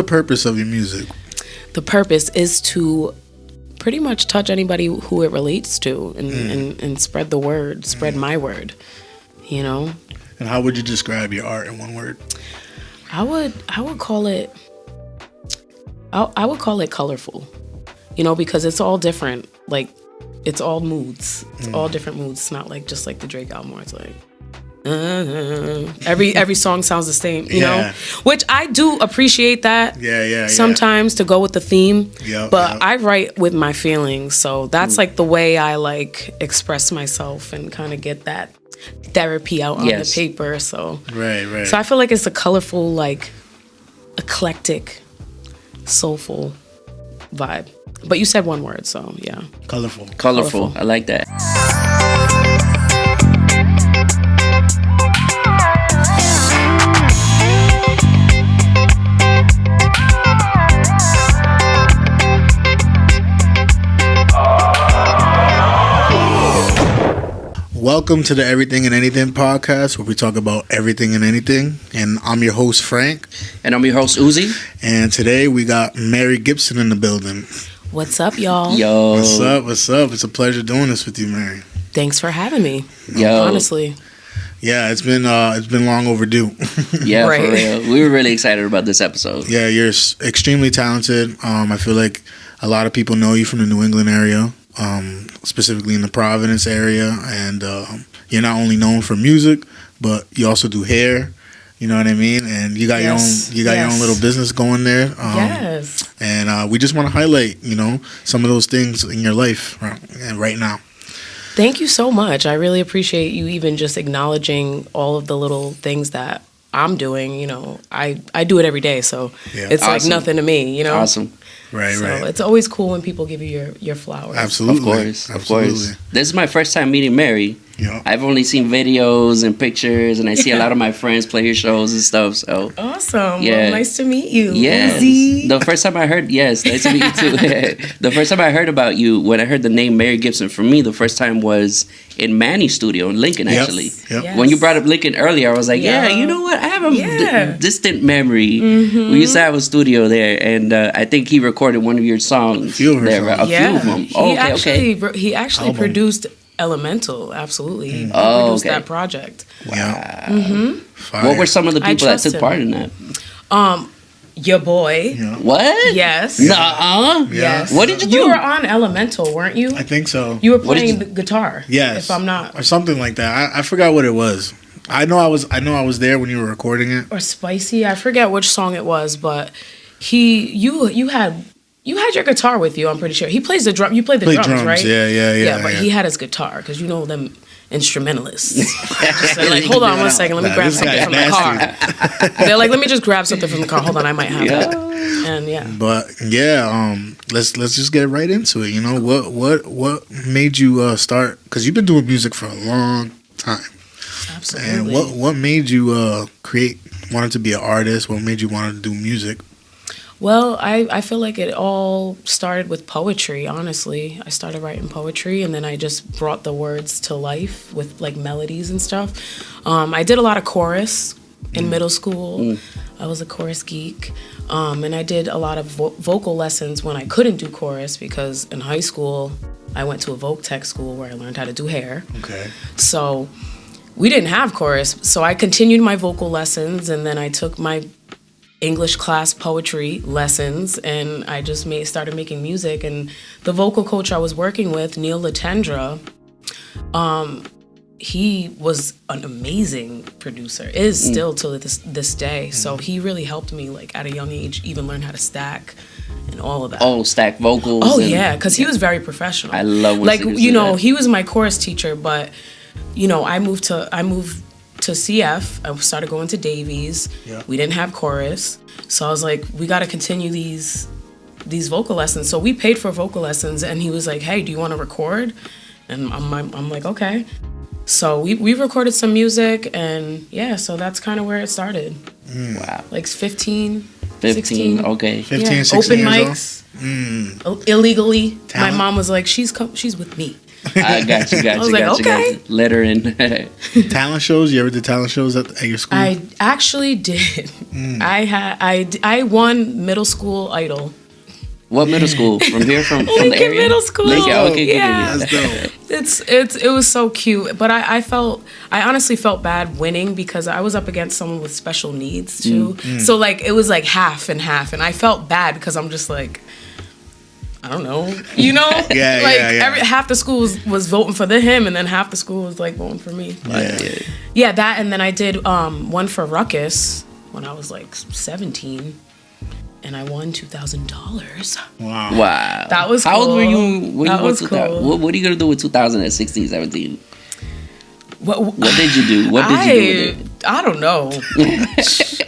the purpose of your music? The purpose is to pretty much touch anybody who it relates to and spread the word, spread my word, you know? And how would you describe your art in one word? I would call it I would call it colorful, you know, because it's all different. Like, it's all moods. It's all different moods. It's not like just like the Drake album where it's like every song sounds the same, you know, which I do appreciate that. Sometimes to go with the theme, but I write with my feelings, so that's like the way I like express myself and kind of get that therapy out on the paper. So right. So I feel like it's a colorful, like eclectic, soulful vibe. But you said one word, so yeah. Colorful. I like that. Welcome to the Everything and Anything podcast, where we talk about everything and anything. And I'm your host, Frank. And I'm your host, Uzi. And today we got Mary Gipson in the building. What's up, y'all? Yo. What's up? It's a pleasure doing this with you, Mary. Thanks for having me. Yo. Honestly. Yeah, it's been long overdue. Yeah, right. For real. We were really excited about this episode. Yeah, you're extremely talented. I feel like a lot of people know you from the New England area. Specifically in the Providence area, and you're not only known for music, but you also do hair. You know what I mean? And you got your own little business going there. Yes. And we just want to highlight, some of those things in your life right now. Thank you so much. I really appreciate you even just acknowledging all of the little things that I'm doing. You know, I do it every day, so it's like nothing to me. You know, awesome. Right. It's always cool when people give you your flowers. Absolutely. Of course. This is my first time meeting Mary. Yeah. I've only seen videos and pictures, and I see a lot of my friends play your shows and stuff. So awesome. Yeah. Well, nice to meet you. Yes. The first time I heard, nice to meet you too. The first time I heard about you, when I heard the name Mary Gipson, for me, the first time was in Manny's studio in Lincoln, actually. Yep. Yes. When you brought up Lincoln earlier, I was like, you know what? I have a distant memory. We used to have a studio there, and I think he recorded one of your songs there. A few of them. He actually produced Elemental. Absolutely. He produced that project. Wow. Mm-hmm. What were some of the people that took part in that? Your boy. Yeah. What? Yes. Nuh-uh. Yes. What did you do? You were on Elemental, weren't you? I think so. You were playing the guitar. Yes. If I'm not, or something like that. I forgot what it was. I know I was there when you were recording it. Or Spicy. I forget which song it was, but you had your guitar with you. I'm pretty sure he plays the drum. You played the drums, right? Yeah. But he had his guitar because you know them instrumentalists. Just like, hold on 1 second, let me grab something from the car. They're like, let me just grab something from the car. Hold on, I might have it. And But let's just get right into it. You know, what made you start? Because you've been doing music for a long time. Absolutely. And what made you wanted to be an artist? What made you want to do music? Well, I feel like it all started with poetry, honestly. I started writing poetry, and then I just brought the words to life with, like, melodies and stuff. I did a lot of chorus in middle school. I was a chorus geek. And I did a lot of vocal lessons when I couldn't do chorus, because in high school, I went to a voc tech school where I learned how to do hair. Okay. So we didn't have chorus, so I continued my vocal lessons, and then I took my English class poetry lessons, and I just started making music. And the vocal coach I was working with, Neil Latendra, he was an amazing producer, is still to this day. So he really helped me, like, at a young age, even learn how to stack and all of that. Oh, stack vocals. Oh, yeah, because he was very professional. I love when like, you know, he was my chorus teacher, but, you know, I moved to CF. I started going to Davies. Yeah. We didn't have chorus, so I was like, we got to continue these vocal lessons. So we paid for vocal lessons, and he was like, hey, do you want to record? And I'm like, okay. So we recorded some music, and so that's kind of where it started. Wow. Like 15, 16. Okay. 15, 16 open years mics. Illegally. Talent. My mom was like, she's with me. I got you. I was like, okay. Letter in. Talent shows. You ever did talent shows at your school? I actually did. I won middle school idol. What middle school? From here, from the Lincoln area? Middle School. Lincoln, okay, Yeah. That's dope. It was so cute, but I honestly felt bad winning because I was up against someone with special needs too. So like it was like half and half, and I felt bad because I'm just like, I don't know, half the school was voting for him, and then half the school was like voting for me. But, yeah, that, and then I did one for Ruckus when I was like 17. And I won $2,000. Wow. That was cool. How old were you? That was cool. What are you going to do with 2016, 17? What did you do? What did you do with it? I don't know.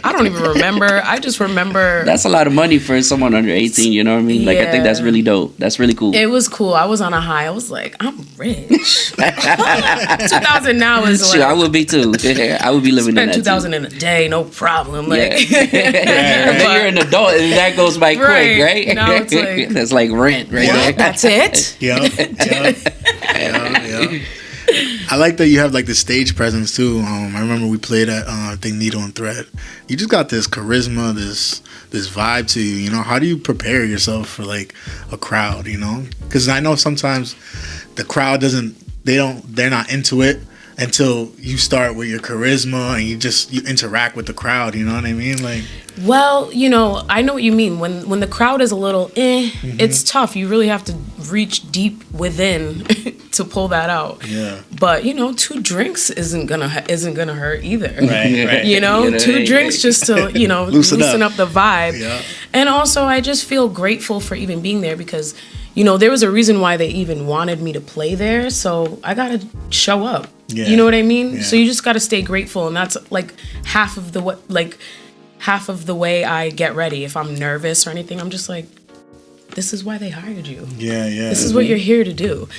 I don't even remember. I just remember. That's a lot of money for someone under 18, you know what I mean? Like, I think that's really dope. That's really cool. It was cool. I was on a high. I was like, I'm rich. 2,000 now is like. Sure, I would be too. I would be living in that 2,000 in a day, no problem. Like, Then you're an adult and that goes by quick, right? Now it's like, that's like rent right there. That's it? Yeah. I like that you have like the stage presence too. I remember we played at I think Needle and Thread. You just got this charisma, this vibe to you. You know, how do you prepare yourself for like a crowd? You know, because I know sometimes the crowd they're not into it until you start with your charisma and you interact with the crowd. You know what I mean? Like, well, you know, I know what you mean. When the crowd is a little it's tough. You really have to reach deep within to pull that out. Yeah. But you know, 2 drinks isn't gonna hurt either. Right. You know, 2 drinks just to loosen up the vibe. Yeah. And also, I just feel grateful for even being there because, you know, there was a reason why they even wanted me to play there. So I gotta show up. Yeah. You know what I mean? Yeah. So you just gotta stay grateful, and that's like half of the way I get ready. If I'm nervous or anything, I'm just like, this is why they hired you. Yeah. This is what you're here to do.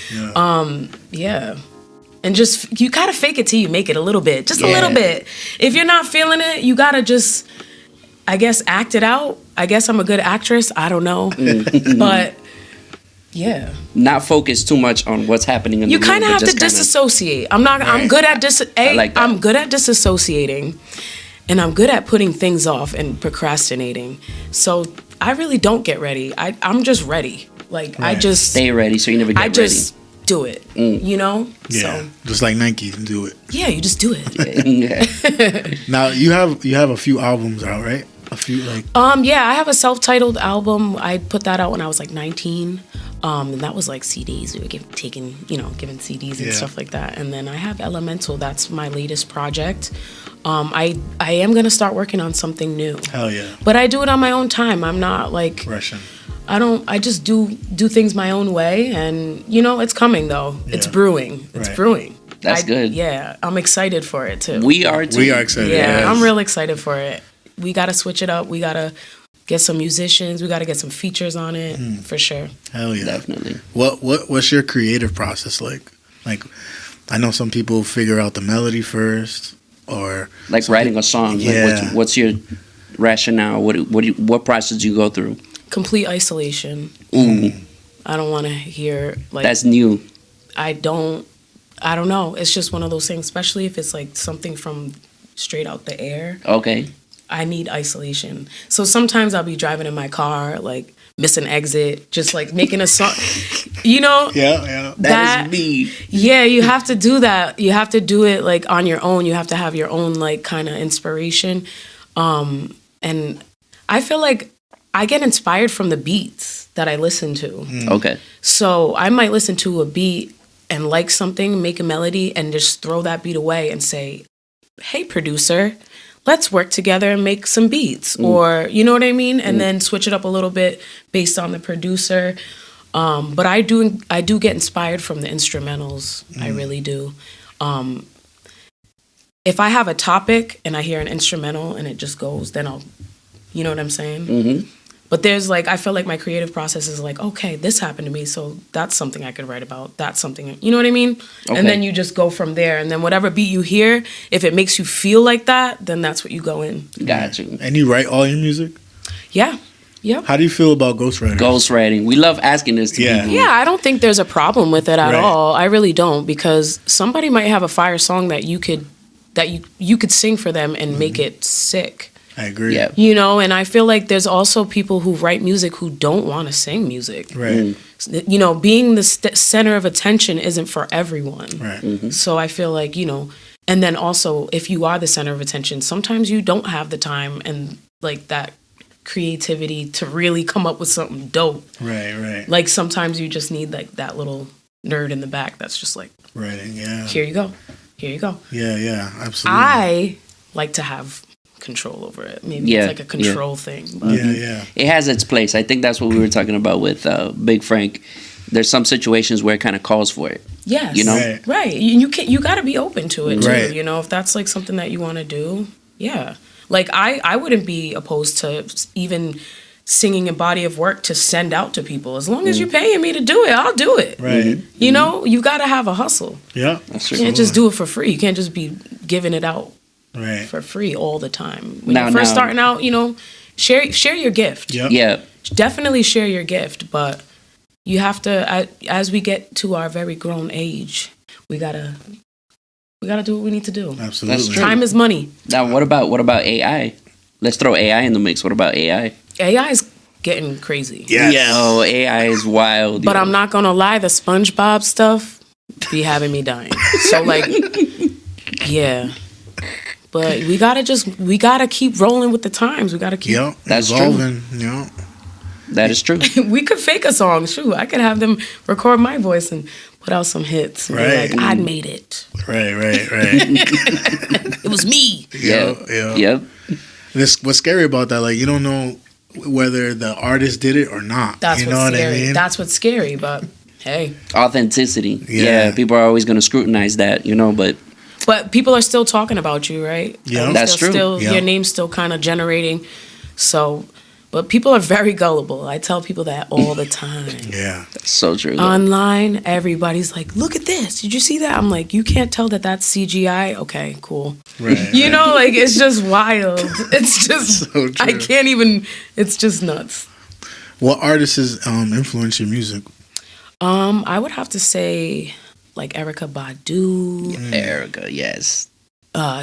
Yeah. And just, you gotta fake it till you make it a little bit. Just a little bit. If you're not feeling it, you gotta just, I guess, act it out. I guess I'm a good actress. I don't know. But, yeah. Not focus too much on what's happening in the room. You kind of have to disassociate. I'm good at I'm good at disassociating. And I'm good at putting things off and procrastinating. So I really don't get ready. I'm just ready. Like, I just... Stay ready so you never get ready. I just do it, you know? Yeah, so, just like Nike, do it. Yeah, you just do it. Now, you have a few albums out, right? A few, like... Yeah, I have a self-titled album. I put that out when I was like 19. And that was like CDs. We were giving CDs and stuff like that. And then I have Elemental. That's my latest project. I am gonna start working on something new. Hell yeah! But I do it on my own time. I'm not like Russian. I just do things my own way, and you know it's coming though. Yeah. It's brewing. It's brewing. That's good. Yeah, I'm excited for it too. We are too. We are excited. Yeah, yes. I'm real excited for it. We gotta switch it up. We gotta get some musicians. We gotta get some features on it for sure. Hell yeah, definitely. What's your creative process like? Like, I know some people figure out the melody first. Or like writing a song. Yeah. Like what's your rationale? What process do you go through? Complete isolation. I don't want to hear like that's new. I don't know. It's just one of those things, especially if it's like something from straight out the air. Okay. I need isolation. So sometimes I'll be driving in my car, like missing exit, just like making a song. You know? Yeah. That is me. Yeah, you have to do that. You have to do it like on your own. You have to have your own like kind of inspiration. And I feel like I get inspired from the beats that I listen to. Okay. So I might listen to a beat and like something, make a melody, and just throw that beat away and say, hey, producer, let's work together and make some beats. Or, you know what I mean? And then switch it up a little bit based on the producer. But I do get inspired from the instrumentals. I really do. If I have a topic and I hear an instrumental and it just goes, then I'll, you know what I'm saying? Mm-hmm. But there's like, I feel like my creative process is like, okay, this happened to me, so that's something I could write about. That's something, you know what I mean? Okay. And then you just go from there. And then whatever beat you hear, if it makes you feel like that, then that's what you go in. Got you. And you write all your music? Yeah. Yep. How do you feel about ghostwriting? Ghostwriting. We love asking this to people. Yeah, I don't think there's a problem with it at all. I really don't, because somebody might have a fire song that you could sing for them and make it sick. I agree. Yeah. You know, and I feel like there's also people who write music who don't want to sing music. Right. You know, being the center of attention isn't for everyone. Right. Mm-hmm. So I feel like, you know, and then also if you are the center of attention, sometimes you don't have the time and like that creativity to really come up with something dope. Right. Like sometimes you just need like that little nerd in the back that's just like, writing. Yeah. Here you go. Yeah. Absolutely. I like to have control over it. Maybe it's like a control thing. But. Yeah. It has its place. I think that's what we were talking about with Big Frank. There's some situations where it kind of calls for it. Yes. You know? Right. You got to be open to it too. Right. You know, if that's like something that you want to do. Yeah. Like I wouldn't be opposed to even singing a body of work to send out to people. As long as you're paying me to do it, I'll do it. Right. You know, you got to have a hustle. Yeah. That's You true. can't just do it for free. You can't just be giving it out Right. for free all the time. When you're first starting out, you know, share your gift. Yep. Yeah. Definitely share your gift, but you have to, as we get to our very grown age, we gotta do what we need to do. Absolutely. That's true. Time is money. Now, what about AI? Let's throw AI in the mix. What about AI? AI is getting crazy. Yes. Yeah. Oh, AI is wild. But yo. I'm not gonna lie, the SpongeBob stuff be having me dying. So like, yeah. But we gotta keep rolling with the times. We gotta keep. Yep. That's evolving. Yep. That is true. We could fake a song. Shoot, I could have them record my voice and put out some hits. And be Right. like, I made it. Right. It was me. Yeah. Yeah. Yep. What's scary about that, like you don't know whether the artist did it or not. That's you know what's what scary. I mean? That's what's scary. But hey, Authenticity. Yeah. People are always going to scrutinize that, you know, but people are still talking about you, right? Yeah. That's true. Still, Yeah. Your name's still kind of generating. So, but people are very gullible. I tell people that all the time. Yeah. that's so true. Online, everybody's like, "Look at this! Did you see that?" I'm like, "You can't tell that that's CGI." Okay, cool. Right. You know, like it's just wild. It's just So true. I can't even. It's just nuts. What artists influence your music? I would have to say like Erykah Badu, Erica, yes.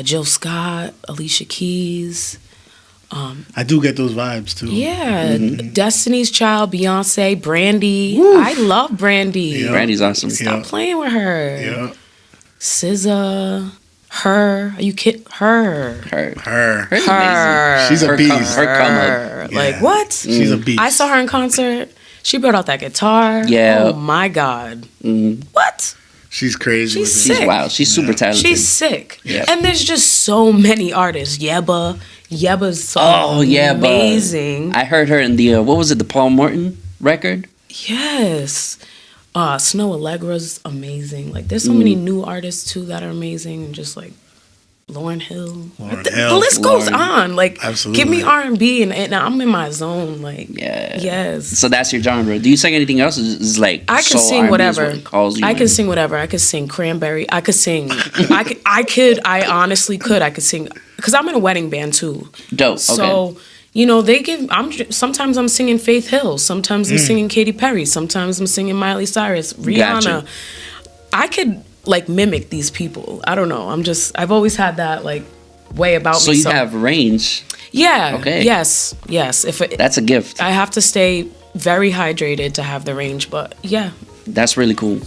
Jill Scott, Alicia Keys. I do get those vibes too. Yeah, Destiny's Child, Beyonce, Brandy. I love Brandy. Yeah. Brandy's awesome. Stop playing with her. Yeah. SZA, her. Are you kidding? Her. Her. Her. Her's Her. amazing. She's a Her beast. Her come up. Her. Yeah. Like what? She's a beast. I saw her in concert. She brought out that guitar. Yeah. Oh my God. Mhm. What? She's crazy. She's with She's sick. wild. She's super talented. She's sick. Yeah. And there's just so many artists. Yeba's so amazing. I heard her in the what was it, the Paul Morton record? Yes. Snow Allegra's amazing. Like there's so many new artists too that are amazing, and just like Lauryn Hill. Lauryn The Hill. list goes Lauryn. on. Like Absolutely. give me R&B and I'm in my zone. Like Yeah. yes. So that's your genre. Do you sing anything else? Is like I can soul sing R&B is whatever. what it calls you I in? can sing whatever. I could sing Cranberry. I could sing. I honestly could. I could sing because I'm in a wedding band too. Dope. Okay. So you know they give. Sometimes I'm singing Faith Hill. Sometimes I'm singing Katy Perry. Sometimes I'm singing Miley Cyrus, Rihanna. Gotcha. I could like mimic these people. I don't know. I've always had that like way about So me. you have range. Yeah. Okay. Yes. That's a gift. I have to stay very hydrated to have the range, but yeah. That's really cool.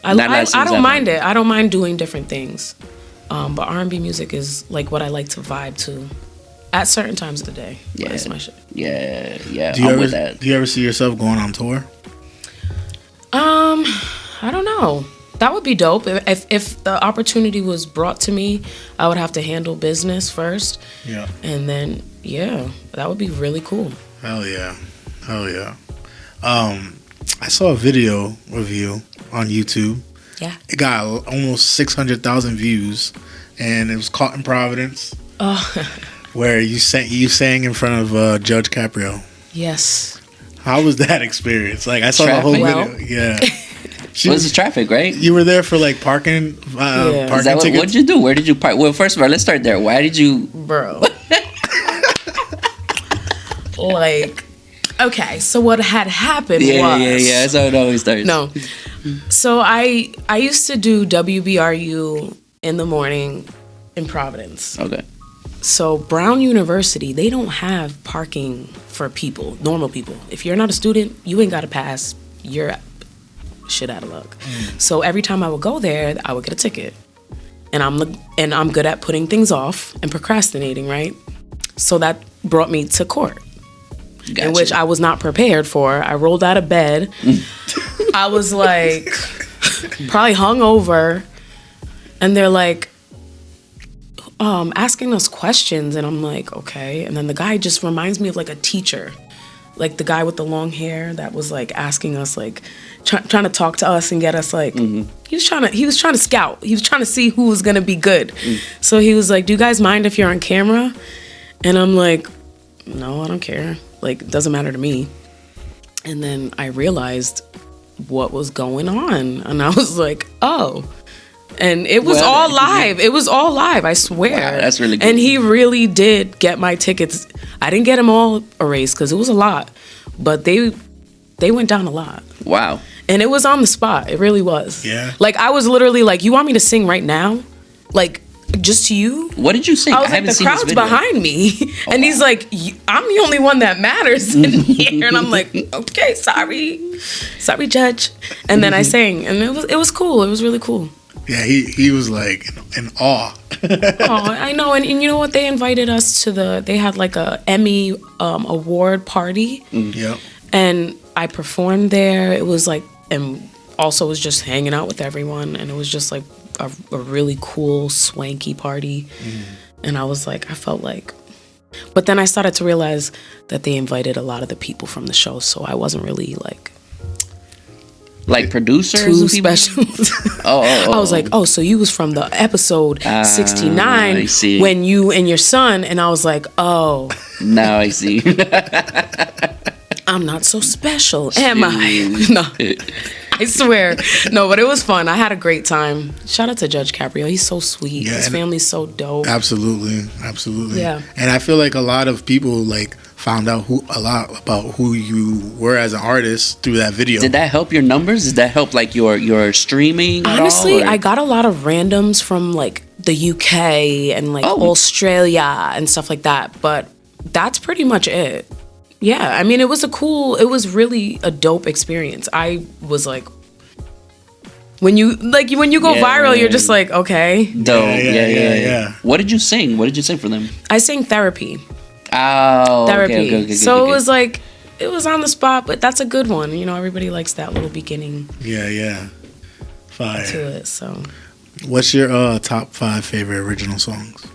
I That seems don't that mind it. I don't mind doing different things. But R&B music is like what I like to vibe to at certain times of the day. Yeah. That's my shit. Yeah. Do you I'm ever with that. do you ever see yourself going on tour? I don't know. That would be dope. If the opportunity was brought to me, I would have to handle business first. Yeah. And then, yeah, that would be really cool. Hell yeah. I saw a video of you on YouTube. Yeah. It got almost 600,000 views, and it was caught in Providence, Oh, where you sang in front of Judge Caprio. yes. How was that experience? Like I saw the whole Traffic? video. Yeah. Well, it's traffic, right? You were there for like parking, Yeah. parking Is that tickets. what'd you do? Where did you park? Well, first of all, let's start there. Why did you? Bro. Like, Okay, so what had happened was... Yeah. That's how it always starts. No. So I used to do WBRU in the morning in Providence. Okay. So Brown University, they don't have parking for people, normal people. If you're not a student, you ain't got to pass. You're shit out of luck. So every time I would go there, I would get a ticket. And I'm good at putting things off and procrastinating, right? So that brought me to court. Gotcha. In which I was not prepared for. I rolled out of bed. I was like, probably hungover. And they're like, asking us questions. And I'm like, okay. And then the guy just reminds me of like a teacher. Like the guy with the long hair that was like asking us, like trying to talk to us and get us like, he was trying to scout. He was trying to see who was going to be good. So he was like, do you guys mind if you're on camera? And I'm like, no, I don't care. Like, it doesn't matter to me. And then I realized what was going on. And I was like, oh. And it was all live. It was all live, I swear. Wow, that's really good. And he really did get my tickets. I didn't get them all erased because it was a lot. But they went down a lot. Wow. And it was on the spot. It really was. Yeah. Like, I was literally like, you want me to sing right now? Like, just to you? What did you sing? I was like, the crowd's behind me. And he's like, I'm the only one that matters in here. And I'm like, okay, sorry, judge. And then I sang, and it was cool. It was really cool. Yeah, he was like in awe. Oh, I know. And you know what? They invited us to they had like a Emmy award party. Yep. And I performed there. It was like, and also was just hanging out with everyone. And it was just like a really cool, swanky party. And I was like, I felt like, but then I started to realize that they invited a lot of the people from the show. So I wasn't really like producers too special. Oh. I was like, oh, so you was from the episode 69 I see. when you and your son, and I was like, oh. Now I see. I'm not so special, am I? No, I swear. No, but it was fun. I had a great time. Shout out to Judge Caprio. He's so sweet. Yeah, his family's so dope. Absolutely. Yeah. And I feel like a lot of people like found out a lot about who you were as an artist through that video. Did that help your numbers? Did that help like your streaming? Honestly, at all, I got a lot of randoms from like the UK and like Australia and stuff like that. But that's pretty much it. Yeah, I mean, it was really a dope experience. I was like, when you go viral, you're just like, okay. Dope. Yeah. What did you sing? What did you sing for them? I sang Therapy. Oh, Therapy. Okay. So it was like, it was on the spot, but that's a good one. You know, everybody likes that little beginning Yeah. Fire. to it, so. What's your top 5 favorite original songs?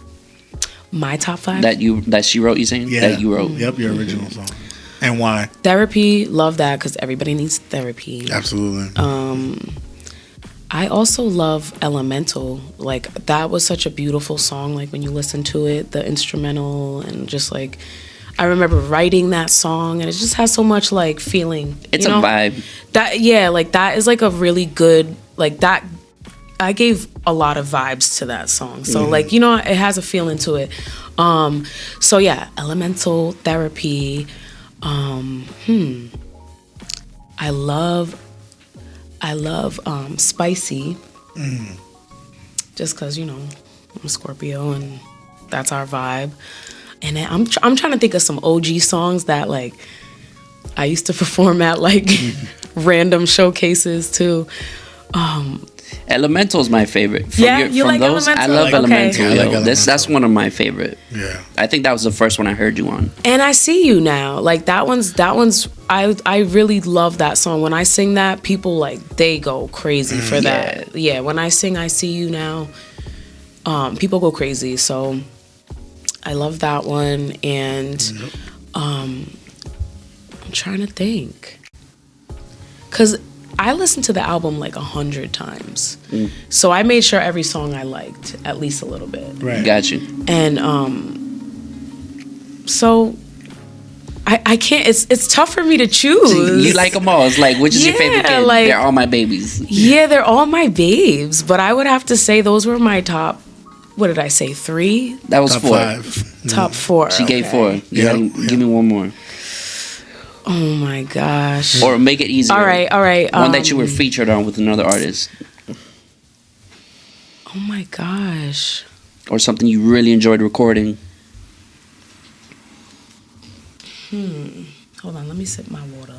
My top 5? That she wrote, you saying? Yeah. That you wrote? Yep, your original song. And why? Therapy, love that, because everybody needs therapy. Absolutely. I also love Elemental. Like, that was such a beautiful song. Like, when you listen to it, the instrumental, and just like, I remember writing that song, and it just has so much like feeling. It's a vibe. That is like a really good, like, that. I gave a lot of vibes to that song. So like, you know, it has a feeling to it. So yeah, Elemental, Therapy. I love Spicy. Just because, you know, I'm a Scorpio and that's our vibe. And then I'm trying to think of some OG songs that like I used to perform at like random showcases too. Elemental is my favorite. You like Elemental? I love Elemental. I like Elemental. That's one of my favorite. Yeah. I think that was the first one I heard you on. And I See You Now. Like that one's I really love that song. When I sing that, people like they go crazy for that. Yeah, when I sing I See You Now, people go crazy. So I love that one. And I'm trying to think. 'Cause I listened to the album like 100 times. So I made sure every song I liked at least a little bit. Right. Got you. And so I can't, it's tough for me to choose. You like them all. It's like, which is your favorite kid? Like, they're all my babies. Yeah, they're all my babes. But I would have to say those were my top, what did I say, 3? That was Top 4. 5. Top 4. She gave 4. Yeah. Give me one more. Oh my gosh. Or make it easier. All right. One that you were featured on with another artist. Oh my gosh. Or something you really enjoyed recording. Hold on, let me sip my water.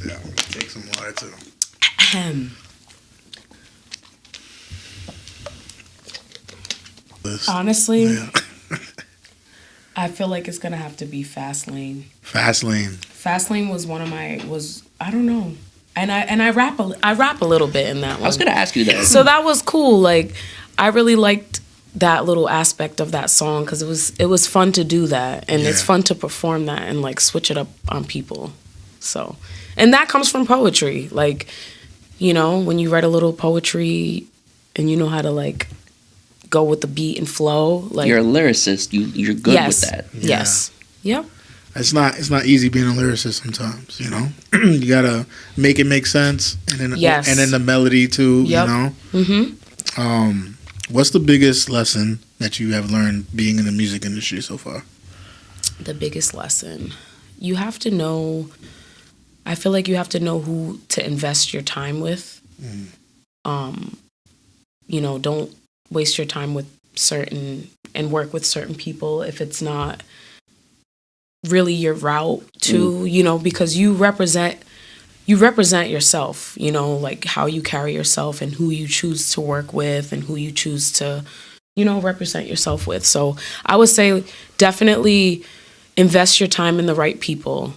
Yeah, I'm gonna take some water too. Honestly, Yeah. I feel like it's gonna have to be Fastlane. Fastlane. Fastlane was one of my I don't know, and I rap a little bit in that one. I was gonna ask you that. So that was cool. Like I really liked that little aspect of that song because it was fun to do that, and it's fun to perform that and like switch it up on people. So, and that comes from poetry. Like, you know, when you write a little poetry and you know how to like go with the beat and flow. Like you're a lyricist. You're good with that. Yeah. Yes. Yep. It's not easy being a lyricist sometimes, you know. You gotta make it make sense, and then and then the melody too, you know. Mm-hmm. What's the biggest lesson that you have learned being in the music industry so far? The biggest lesson, you have to know. I feel like you have to know who to invest your time with. You know, don't waste your time with and work with certain people if it's not really your route to, you know, because you represent yourself, you know, like how you carry yourself and who you choose to work with and who you choose to, you know, represent yourself with. So I would say definitely invest your time in the right people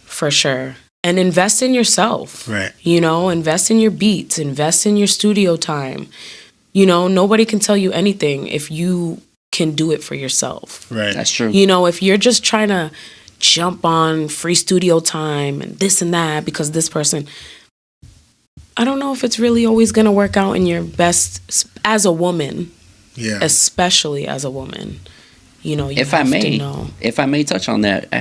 for sure. And invest in yourself. Right. You know, invest in your beats, invest in your studio time. You know, nobody can tell you anything if you can do it for yourself. Right. That's true. You know, if you're just trying to jump on free studio time and this and that because this person, I don't know if it's really always going to work out in your best as a woman. Yeah. Especially as a woman. You know, if I may touch on that,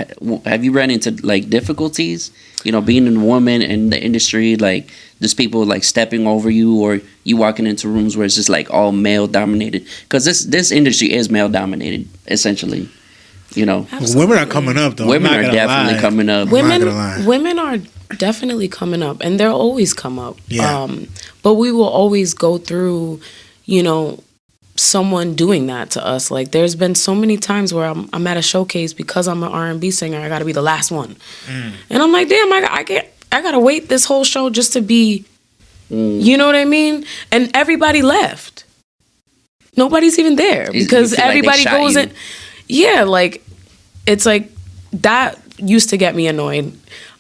have you run into like difficulties? You know, being a woman in the industry, like just people like stepping over you, or you walking into rooms where it's just like all male dominated. Because this industry is male dominated, essentially. You know, women are coming up though. Women are definitely coming up. Women are definitely coming up, and they'll always come up. Yeah. But we will always go through, you know, someone doing that to us. Like there's been so many times where I'm at a showcase because I'm an R&B singer. I got to be the last one, and I'm like, damn, I gotta wait this whole show just to be, you know what I mean? And everybody left. Nobody's even there because everybody goes in. Yeah, like it's like that used to get me annoyed.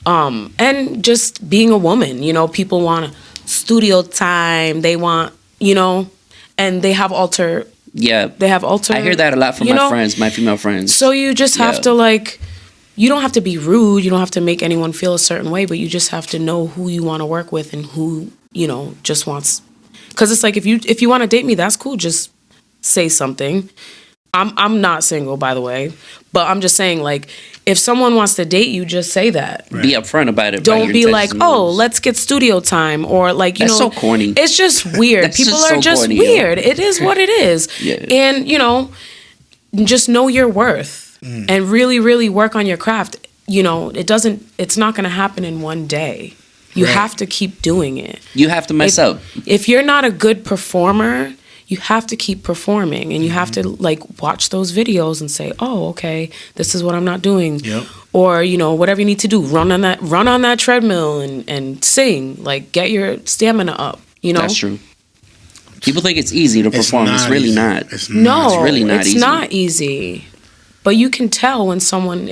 And just being a woman, you know, people want studio time. They want, you know. And they have alter. Yeah. They have alter. I hear that a lot from my friends, my female friends. So you just have to like, you don't have to be rude. You don't have to make anyone feel a certain way, but you just have to know who you want to work with and who, you know, just wants. Because it's like, if you want to date me, that's cool. Just say something. I'm not single, by the way, but I'm just saying, like, if someone wants to date you, just say that. Right. Be upfront about it. Don't be like, oh, let's get studio time, or like, you know, that's so corny. It's just weird. People are just corny, weird. It is what it is. Yeah. And you know, just know your worth and really, really work on your craft. You know, it's not going to happen in one day. You have to keep doing it. You have to mess up. If you're not a good performer, you have to keep performing, and you have to like watch those videos and say, oh, okay, this is what I'm not doing. Yep. Or, you know, whatever you need to do, run on that treadmill and sing, like get your stamina up, you know? That's true. People think it's easy to perform. It's really easy. not. It's really not easy. It's not easy. But you can tell when someone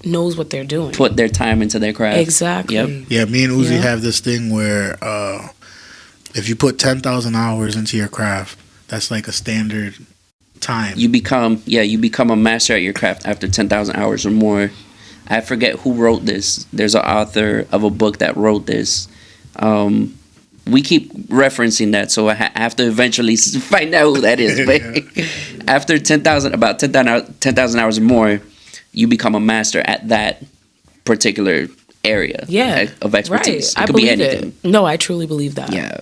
knows what they're doing. Put their time into their craft. Exactly. Yep. Yeah, me and Uzi have this thing where if you put 10,000 hours into your craft, that's like a standard time. You become a master at your craft after 10,000 hours or more. I forget who wrote this. There's an author of a book that wrote this. We keep referencing that, so I have to eventually find out who that is. But after 10,000 hours or more, you become a master at that particular area of expertise. Right. It could be anything. It. No, I truly believe that. Yeah.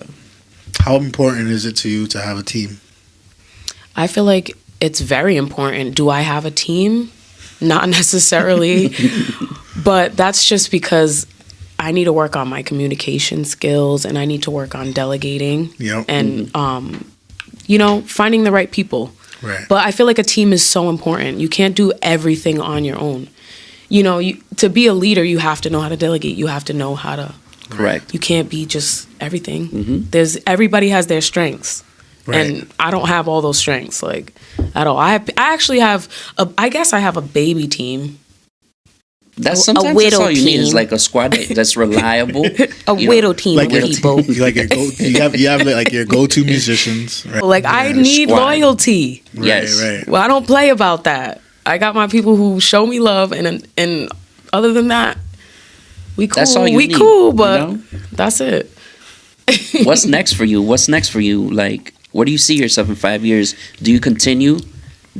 How important is it to you to have a team? I feel like it's very important. Do I have a team? Not necessarily, but that's just because I need to work on my communication skills and I need to work on delegating and, finding the right people. Right. But I feel like a team is so important. You can't do everything on your own. To be a leader, you have to know how to delegate. You have to know how to. Correct. You can't be just everything. Everybody has their strengths. Right. And I don't have all those strengths, like, at all. I actually have, I guess I have a baby team. That's sometimes that's all you need is like a squad that's reliable. A widow team like of people. You have like your go-to musicians. Right? Like, I need squad. Loyalty. Yes. Right. Well, I don't play about that. I got my people who show me love, and other than that, we cool. That's all you need, cool, but that's it. What's next for you? Like, where do you see yourself in 5 years? Do you continue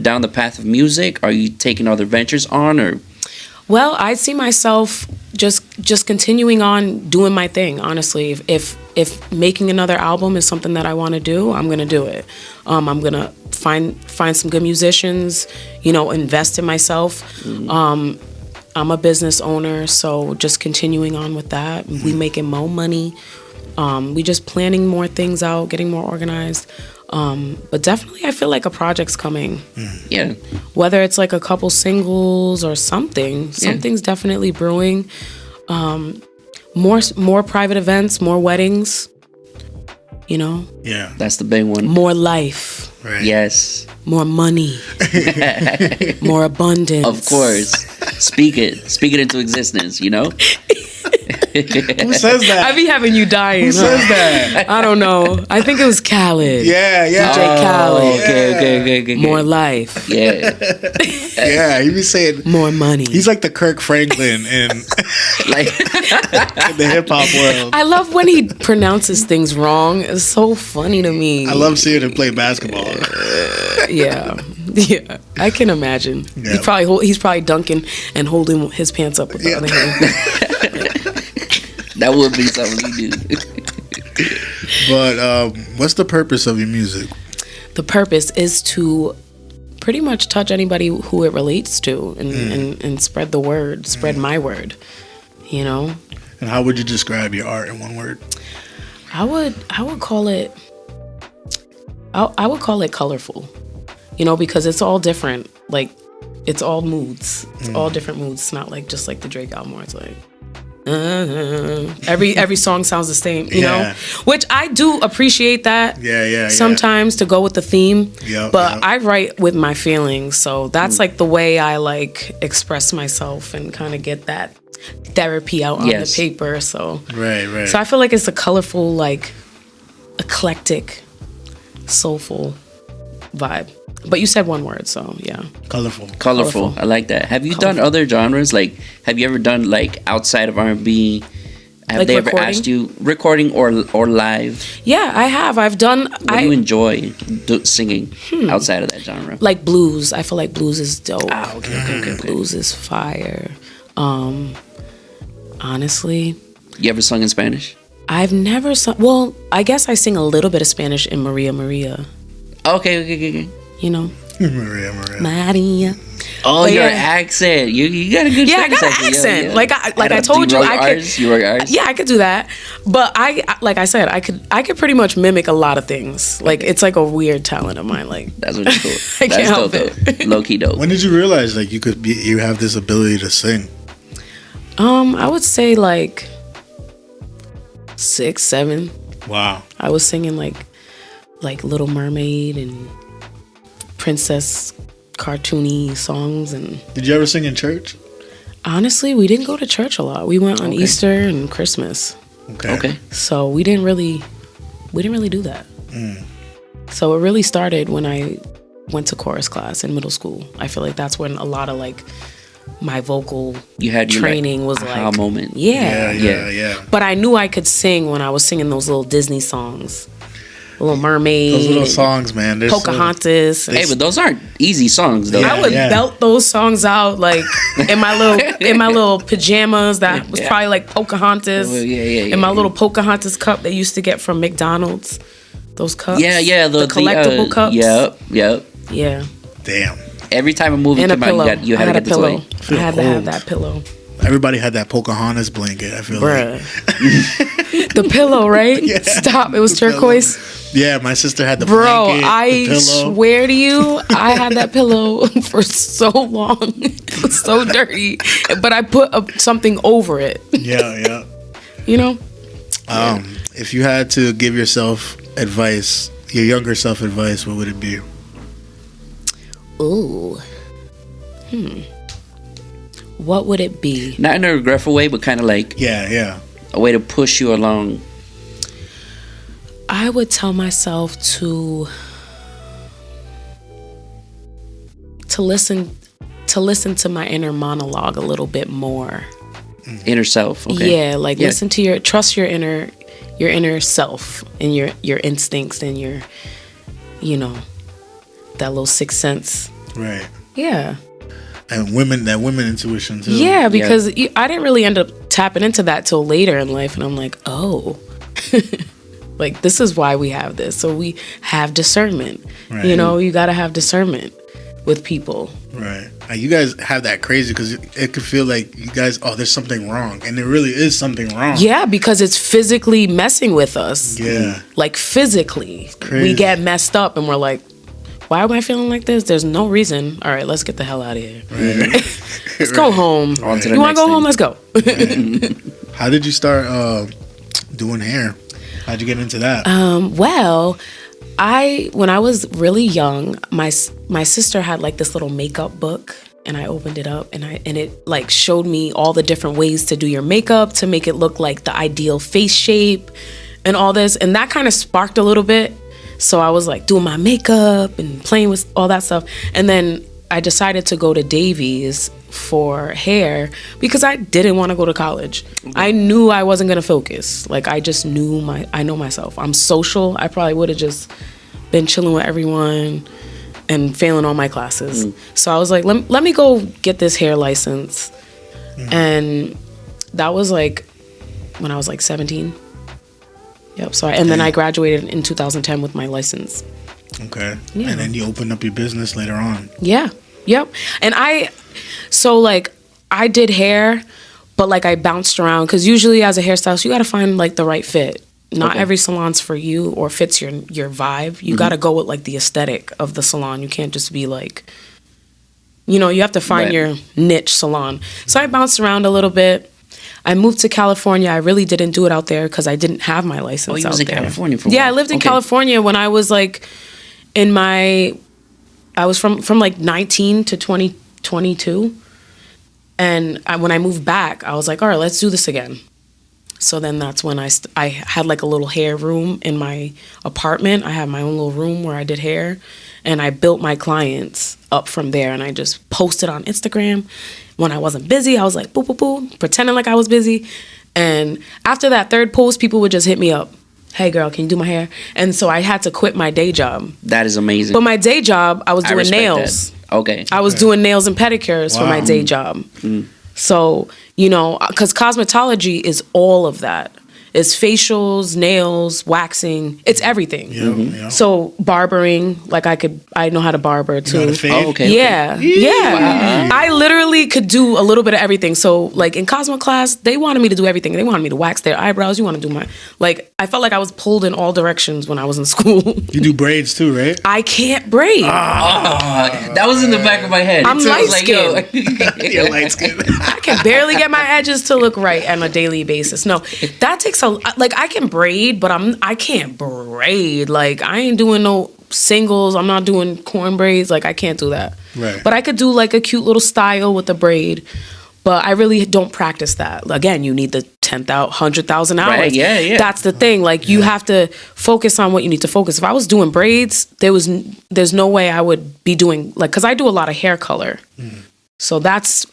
down the path of music? Are you taking other ventures on, or? Well, I see myself just continuing on doing my thing. Honestly, if making another album is something that I want to do, I'm gonna do it. I'm gonna find some good musicians. Invest in myself. I'm a business owner, so just continuing on with that. We making more money. We just planning more things out, getting more organized. But definitely I feel like a project's coming. Yeah. Whether it's like a couple singles or something. Something's definitely brewing. More private events, more weddings. Yeah. That's the big one. More life. Right. Yes. More money. More abundance. Of course. Speak it into existence, Who says that? I be having you dying. Who says that? I don't know. I think it was Khaled. Yeah. DJ Khaled. Okay. More life. Yeah. Yeah, he be saying more money. He's like the Kirk Franklin in Like in the hip hop world. I love when he pronounces things wrong. It's so funny to me. I love seeing him play basketball. Yeah, I can imagine. Yeah. He's probably dunking and holding his pants up with the other hand. that would be something you do. But what's the purpose of your music? The purpose is to pretty much touch anybody who it relates to and spread the word, spread my word, And how would you describe your art in one word? I would call it I would call it colorful. Because it's all different. Like, it's all moods. It's all different moods. It's not like just like the Drake album where it's like every song sounds the same, you know? Which I do appreciate that. Yeah. Sometimes to go with the theme. But Yep. I write with my feelings, so that's like the way I like express myself and kind of get that therapy out on the paper. So Right. So I feel like it's a colorful, like eclectic, soulful vibe. But you said one word, so yeah. Colorful. I like that. Have you done other genres? Like, have you ever done like outside of R&B? Have Like they recording? ever asked you recording or live? Yeah, I have. I've done. What do you enjoy singing outside of that genre? Like blues. I feel like blues is dope. Okay. Blues is fire. Honestly, You ever sung in Spanish? I've never sung. Well, I guess I sing a little bit of Spanish in Maria Maria. Okay. Maria. Maria. Oh, But your yeah. accent. You got a good Yeah, I Spanish got an accent. Yeah. Like I told do you, roll I your could. R's? You roll your R's? Yeah, I could do that. But like I said, I could pretty much mimic a lot of things. Like, it's like a weird talent of mine. Like, That's what it's cool. I That's can't help dope, it. though. Low key dope. When did you realize like you have this ability to sing? I would say like 6, 7. Wow. I was singing like Little Mermaid and princess cartoony songs. And Did you ever sing in church? honestly, we didn't go to church a lot. We went on Easter and Christmas, Okay. so we didn't really do that. So it really started when I went to chorus class in middle school. I feel like that's when a lot of like my vocal You had your training was aha like moment. Yeah. But I knew I could sing when I was singing those little Disney songs, Little Mermaid, Those little songs, man. They're Pocahontas. Hey, but those aren't easy songs though. Yeah. I would belt those songs out like in my little pajamas that was probably like Pocahontas. Oh, yeah, In my little Pocahontas cup they used to get from McDonald's. Those cups. Yeah, The collectible cups. Yep. Yeah. Damn. Every time a movie And a came out, pillow. you had to get the pillow. toy. I had to have old. that pillow. Everybody had that Pocahontas blanket. I feel Bruh. like The pillow, right? Yeah, Stop. It was the pillow. turquoise. Yeah, my sister had the Bro, blanket, I the pillow. swear to you, I had that pillow for so long. It was so dirty. But I put something over it. Yeah. You know? If you had to give yourself advice, your younger self advice, what would it be? Ooh. What would it be? Not in a regretful way, but kind of like Yeah. a way to push you along. I would tell myself to listen to my inner monologue a little bit more. Inner self. Okay. Yeah, like listen to trust your inner self and your instincts and your, you know, that little sixth sense. Right. Yeah. And that women intuition too. Yeah, because I didn't really end up tapping into that till later in life, and I'm like, oh, like this is why we have this. So we have discernment. Right. You know, you got to have discernment with people. Right. You guys have that crazy because it could feel like you guys, there's something wrong. And there really is something wrong. Yeah, because it's physically messing with us. Yeah. Like physically. Crazy. We get messed up and we're like, why am I feeling like this? There's no reason. All right, let's get the hell out of here. Right. Let's go home. On to the You want next to go home? thing. Let's go. How did you start doing hair? How'd you get into that? Well, when I was really young, my sister had like this little makeup book, and I opened it up, and it like showed me all the different ways to do your makeup to make it look like the ideal face shape and all this, and that kind of sparked a little bit. So I was like doing my makeup and playing with all that stuff, and then I decided to go to Davies for hair because I didn't want to go to college. I knew I wasn't gonna focus. Like I just knew I know myself. I'm social. I probably would have just been chilling with everyone and failing all my classes. So I was like, let me go get this hair license. And that was like when I was like 17. Yep. So and then I graduated in 2010 with my license. Okay. Yeah. And then you opened up your business later on. Yeah. Yep. And I did hair, but like I bounced around because usually as a hairstylist, you got to find like the right fit. Not every salon's for you or fits your vibe. You got to go with like the aesthetic of the salon. You can't just be like, you know, you have to find your niche salon. So I bounced around a little bit. I moved to California. I really didn't do it out there because I didn't have my license. Oh, you out was in there. California for a Yeah, while. I lived in Okay. California when I was like I was from like 19 to 22. And when I moved back, I was like, all right, let's do this again. So then that's when I had like a little hair room in my apartment. I had my own little room where I did hair. And I built my clients up from there. And I just posted on Instagram. When I wasn't busy, I was like, boo, boo, boo, pretending like I was busy. And after that third post, people would just hit me up. Hey, girl, can you do my hair? And so I had to quit my day job. That is amazing. But my day job, I was I doing respect nails. that. Okay. I was doing nails and pedicures for my day job. So, you know, because cosmetology is all of that. It's facials, nails, waxing. It's everything. Yeah. So barbering, like I know how to barber too. You know how to fade? Oh, okay. Yeah. Yeah. I literally could do a little bit of everything. So like in Cosmo class, they wanted me to do everything. They wanted me to wax their eyebrows. You want to do I felt like I was pulled in all directions when I was in school. You do braids too, right? I can't braid. That was in the back of my head. I'm So I was light-skinned. You're light skinned. I can barely get my edges to look right on a daily basis. No, that takes I can braid, but I can't braid. Like I ain't doing no singles. I'm not doing corn braids. Like I can't do that. Right. But I could do like a cute little style with a braid. But I really don't practice that. Again, you need the 100,000 hours. Right, yeah. That's the thing. Like you have to focus on what you need to focus. If I was doing braids, there's no way I would be doing because I do a lot of hair color. So that's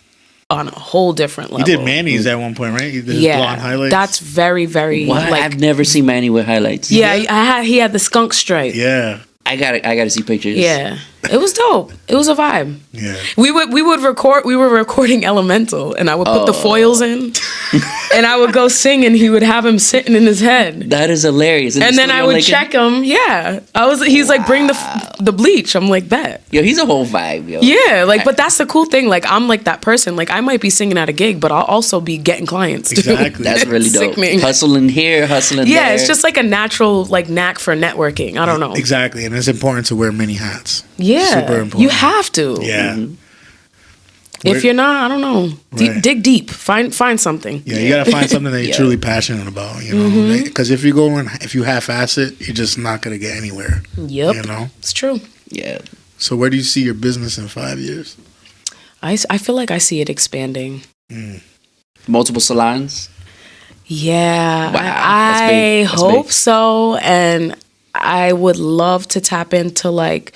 on a whole different level. You did Manny's at one point, right? You did blonde highlights. That's very, very What? like I've never seen Manny with highlights. yeah. He had the skunk stripe. Yeah. I gotta see pictures. Yeah. It was dope. It was a vibe. Yeah. We were recording Elemental, and I would put the foils in, and I would go sing, and he would have him sitting in his head. That is hilarious. And then I would check him. Yeah. He's like, bring the bleach. I'm like, bet. Yo, he's a whole vibe, yo. Yeah, like, but that's the cool thing. Like, I'm like that person. Like, I might be singing at a gig, but I'll also be getting clients too. Exactly. That's really dope. Sickening. Hustling here, hustling Yeah, there. it's just like a natural like knack for networking. I don't know. Exactly, and it's important to wear many hats. Yeah, Super important. you have to. Yeah. If you're not, I don't know. Right. Dig deep. Find something. Yeah, you gotta find something that you're truly passionate about. You know, because if you half-ass it, you're just not gonna get anywhere. Yep. You know, It's true. Yeah. So where do you see your business in 5 years? I feel like I see it expanding. Multiple salons. Yeah, Wow, I that's big. That's hope big. so, and I would love to tap into like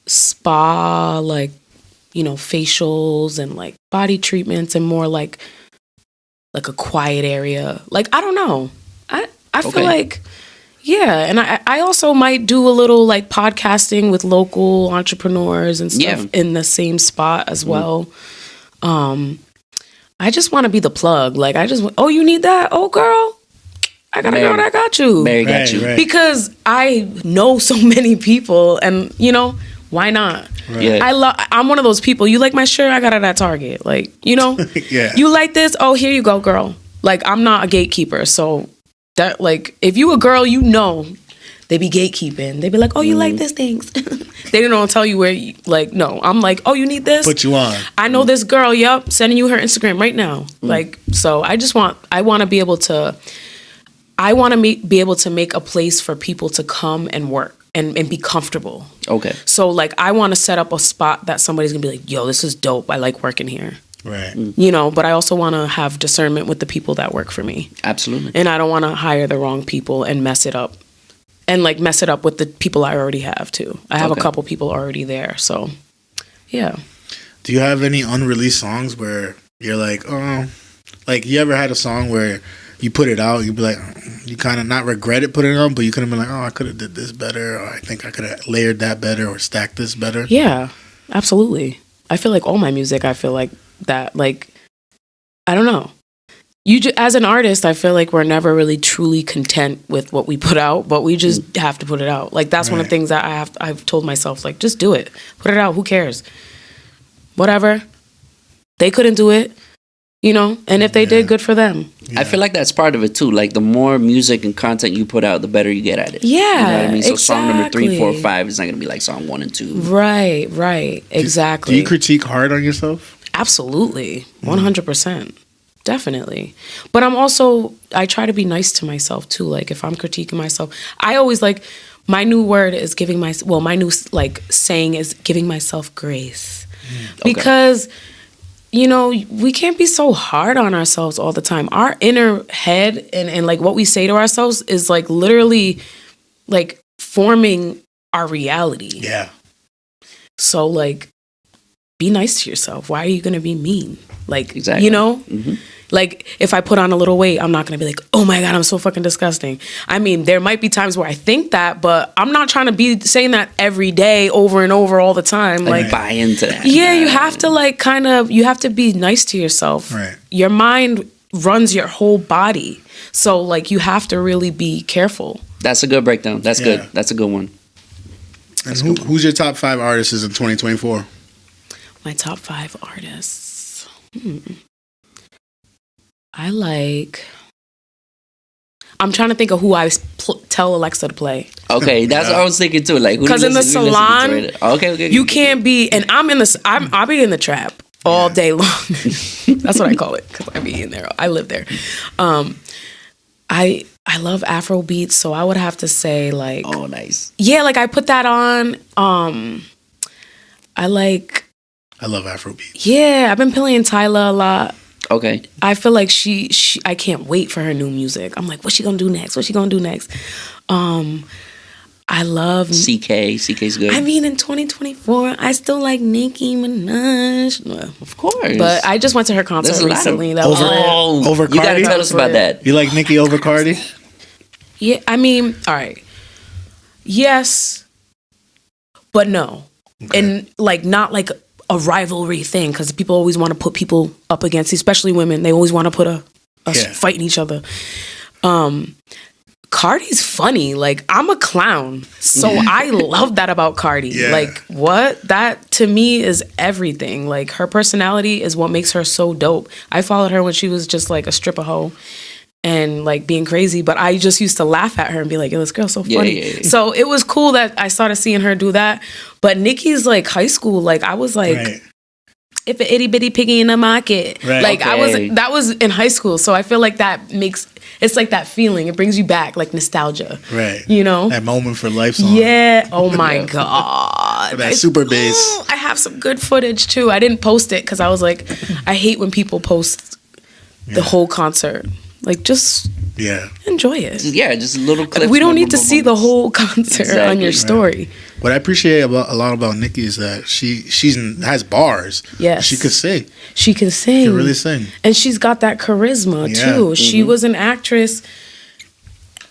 spa, like facials and like body treatments, and more like a quiet area. Like I don't know, I feel like yeah, and I also might do a little like podcasting with local entrepreneurs and stuff in the same spot as well. I just want to be the plug. Like, you need that? Oh, girl, I got a girl that got you. Mary got you. Right. Because I know so many people, and, why not? Right. Yeah. I'm one of those people. You like my shirt? I got it at Target. Like, Yeah. You like this? Oh, here you go, girl. Like, I'm not a gatekeeper. So, that, like, if you a girl, they be gatekeeping. They be like, oh, you like this things. They don't tell you where, no. I'm like, oh, you need this? Put you on. I know this girl, sending you her Instagram right now. Like, so I want to be able to make a place for people to come and work and be comfortable. Okay. So, like, I want to set up a spot that somebody's going to be like, yo, this is dope. I like working here. Right. But I also want to have discernment with the people that work for me. Absolutely. And I don't want to hire the wrong people and mess it up. And like mess it up with the people I already have too. I have a couple people already there, so yeah. Do you have any unreleased songs where you're like, oh, like you ever had a song where you put it out, you'd be like, you kind of not regret it putting it on, but you could have been like, oh, I could have did this better, or I think I could have layered that better, or stacked this better. Yeah, absolutely. I feel like all my music, I feel like that. Like, I don't know. As an artist, I feel like we're never really truly content with what we put out, but we just have to put it out. Like, that's one of the things that I've told myself, like, just do it. Put it out. Who cares? Whatever. They couldn't do it, and if they did, good for them. I feel like that's part of it too. Like the more music and content you put out, the better you get at it. Yeah, you know what I mean. So song number exactly. 3, 4, 5 is not gonna be like song 1 and 2. Right, exactly. Do you critique hard on yourself? Absolutely, 100%. Definitely. But I try to be nice to myself too. Like if I'm critiquing myself, I always my new word is my new saying is giving myself grace. Because, we can't be so hard on ourselves all the time. Our inner head and like what we say to ourselves is like literally like forming our reality. Yeah. So like, be nice to yourself. Why are you going to be mean? Like, exactly. Like if I put on a little weight, I'm not going to be like, oh my God, I'm so fucking disgusting. I mean, there might be times where I think that, but I'm not trying to be saying that every day over and over all the time. Like buy into that. Yeah, you have to you have to be nice to yourself. Right. Your mind runs your whole body. So like you have to really be careful. That's a good breakdown. That's good. That's a good one. And who's your top 5 artists in 2024? My top 5 artists. I'm trying to think of who I tell Alexa to play. Okay, that's what I was thinking too. Like, because in the salon, okay, you can't be. And I'll be in the trap all day long. That's what I call it because I be in there. I live there. I love Afro beats, so I would have to say like. Oh, nice. Yeah, like I put that on. I love Afro beats. Yeah, I've been playing Tyla a lot. Okay. I feel like she I can't wait for her new music. I'm like, what's she gonna do next? I love CK's good. I mean, in 2024, I still like Nicki Minaj. Of course. But I just went to her concert recently. That was over Cardi? You gotta tell us about that. You like Nicki over Cardi? Yeah, I mean, all right. Yes, but no. and like not like a rivalry thing, because people always want to put people up against, especially women. They always want to put us fighting each other. Cardi's funny. Like, I'm a clown, so I love that about Cardi. Yeah. Like, what? That to me is everything. Like, her personality is what makes her so dope. I followed her when she was just like a stripper hoe and like being crazy, but I just used to laugh at her and be like, yo, this girl's so funny. Yeah. So it was cool that I started seeing her do that. But Nicki's like high school. Like, I was like, if an itty bitty piggy in the market. Right. Like, Okay. that was in high school. So I feel like that makes, it's like that feeling. It brings you back, like nostalgia. Right. You know? That moment for life song. Yeah. Oh my God. That super bass. I have some good footage too. I didn't post it because I was like, I hate when people post the whole concert. Like, just enjoy it. Yeah, just little clips. We don't need to see the whole concert on your story. What I appreciate a lot about Nicki is that she has bars. Yes. She could sing. She can sing. She can really sing. And she's got that charisma too. She was an actress,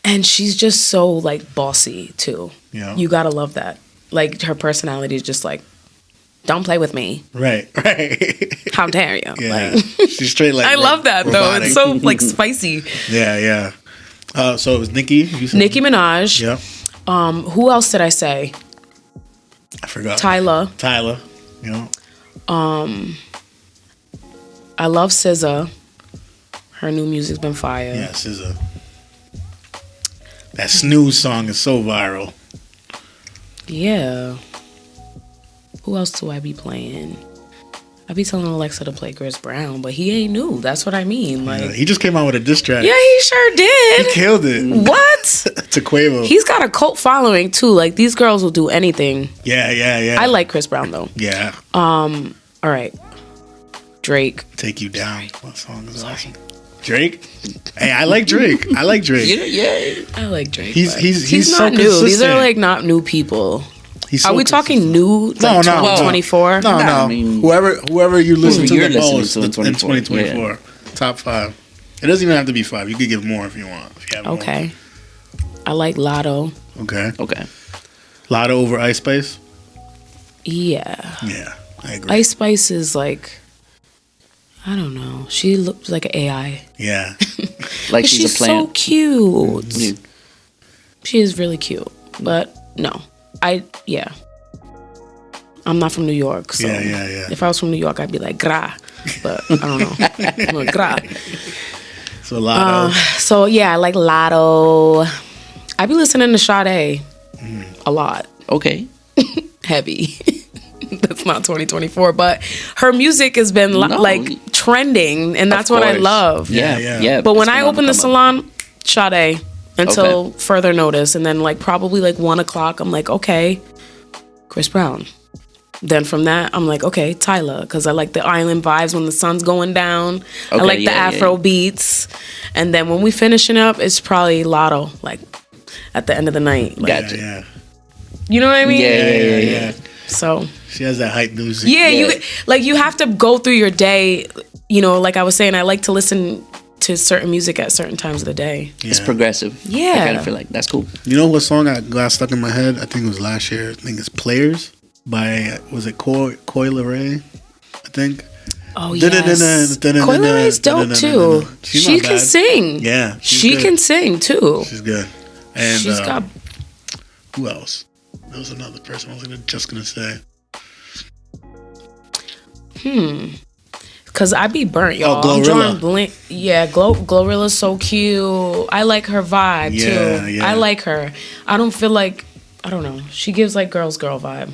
and she's just so like bossy too. Yeah. You gotta love that. Like, her personality is just like, don't play with me. Right. How dare you? Yeah. Like, She's straight like I love that robotic. though. It's so like spicy. Yeah. So it was Nicki. You said? Nicki Minaj. Yeah. Who else did I say? I forgot. Tyler. You know. I love SZA. Her new music's been fire. Yeah, SZA. That snooze song is so viral. Yeah. Who else do I be playing? I be telling Alexa to play Chris Brown, but he ain't new. That's what I mean. Like, He just came out with a diss track. yeah, he sure did. He killed it. What? To Quavo. He's got a cult following too. Like, these girls will do anything. Yeah. I like Chris Brown though. Yeah. All right. Drake. Take You Down. What song is awesome? Drake? Hey, I like Drake. Yeah. I like Drake. He's not so new. These consistent. are like not new people. He's Are so we talking consistent. new? Like No. 2024? No. I mean, whoever you listen to you're the listening most to in in 2024, 2024. Top 5. It doesn't even have to be 5. You could give more if you want. If you have more. Okay. I like Lotto. Okay. Okay. Lotto over Ice Spice? Yeah. Yeah, I agree. Ice Spice is like, I don't know. She looks like an AI. Yeah. Like But she's a so plant. cute. Yeah. She is really cute. But no. I'm not from New York, so Yeah. if I was from New York, I'd be like gra, but I don't know. I'm like, gra. So Lotto. So yeah, I like Lotto. I be listening to Sade a lot, Okay. heavy. That's not 2024, but her music has been like trending, and that's what I course. love. Yeah. But when it's I been on open the come up. salon, Sade until further notice, and then like probably like 1 o'clock, I'm like, okay, Chris Brown. Then from that, I'm like, okay, Tyler, because I like the island vibes when the sun's going down. I Okay, like the yeah, Afro beats. And then when we finishing up, it's probably Lotto, like at the end of the night. Like, Gotcha. Yeah. you know what I mean? Yeah. So She has that hype music. yeah, Yeah. you have to go through your day. You know, like I was saying, I like to listen to certain music at certain times of the day. It's progressive. Yeah. I kind of feel like that's cool. You know what song I got stuck in my head? I think it was last year. I think it's Players by, was it Coi Leray? I think. Oh, yes. Coi Leray's dope, too. She not can bad. sing. Yeah. She good. can sing, too. She's good. And She's got... who else? There was another person I was just gonna say. Because I be burnt, y'all. Oh, I'm Glorilla. drawing blank. Yeah, Glorilla's so cute. I like her vibe, Yeah, too. yeah. I like her. I don't feel like... I don't know. She gives, like, girl vibe.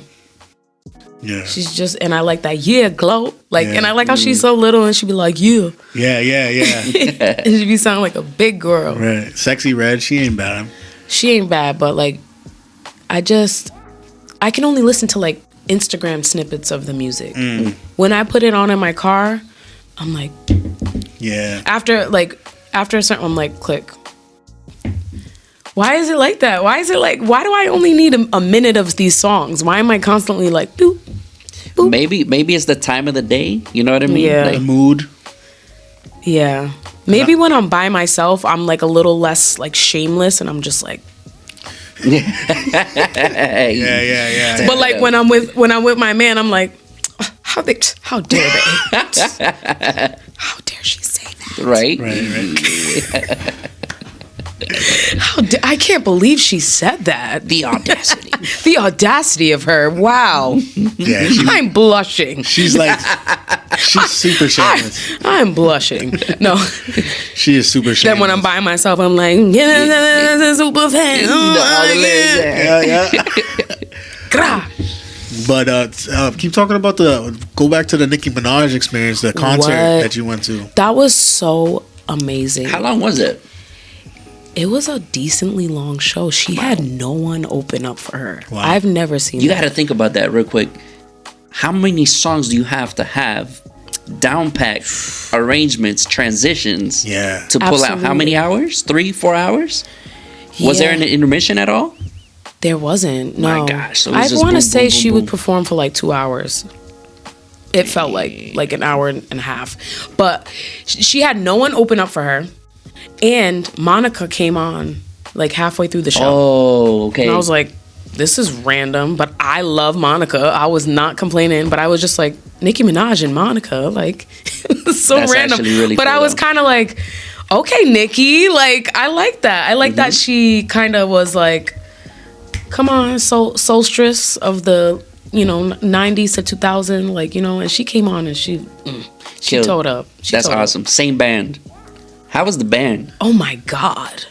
Yeah. She's just... And I like that, glow. Like, Yeah. and I like how she's so little and she be like, yeah. Yeah. And she be sounding like a big girl. Right. Sexy Red, she ain't bad. She ain't bad, but, like, I can only listen to, like, Instagram snippets of the music. When I put it on in my car, I'm like... Yeah. After a certain, I'm like, click. Why is it like that? Why do I only need a minute of these songs? Why am I constantly like, boop, boop? Maybe it's the time of the day. You know what I mean? Yeah. The Like, mood. Yeah. Maybe when I'm by myself, I'm like a little less like shameless and I'm just like, Yeah. But like when I'm with my man, I'm like, how dare they? How dare she say that? Right. I can't believe she said that. The audacity. The audacity of her. Wow. Yeah, I'm blushing. she's super shameless. I'm blushing. No. She is super shameless. Then when I'm by myself, I'm like, super fan. Yeah. Gra. But keep talking about go back to the Nicki Minaj experience, the concert that you went to. That was so amazing. How long was it? It was a decently long show. She had no one open up for her. Wow. I've never seen You that. got to think about that real quick. How many songs do you have to have? Down pack, arrangements, transitions. Yeah. To pull out how many hours? 3-4 hours? Was there an intermission at all? There wasn't. No. My gosh. So it I was just want to boom, say boom, she boom, would boom. perform for like 2 hours. It felt like an hour and a half. But she had no one open up for her. And Monica came on like halfway through the show. Oh, okay. And I was like, this is random, but I love Monica. I was not complaining, but I was just like, Nicki Minaj and Monica, like, it was so That's random. actually really But cool, I was though. kind of like, okay, Nicki, like, I like that. I like that she kind of was like, come on, solstice of the, 90s to 2000, like, and she came on and she Killed. towed up. That's awesome. Same band. How was the band? Oh my God.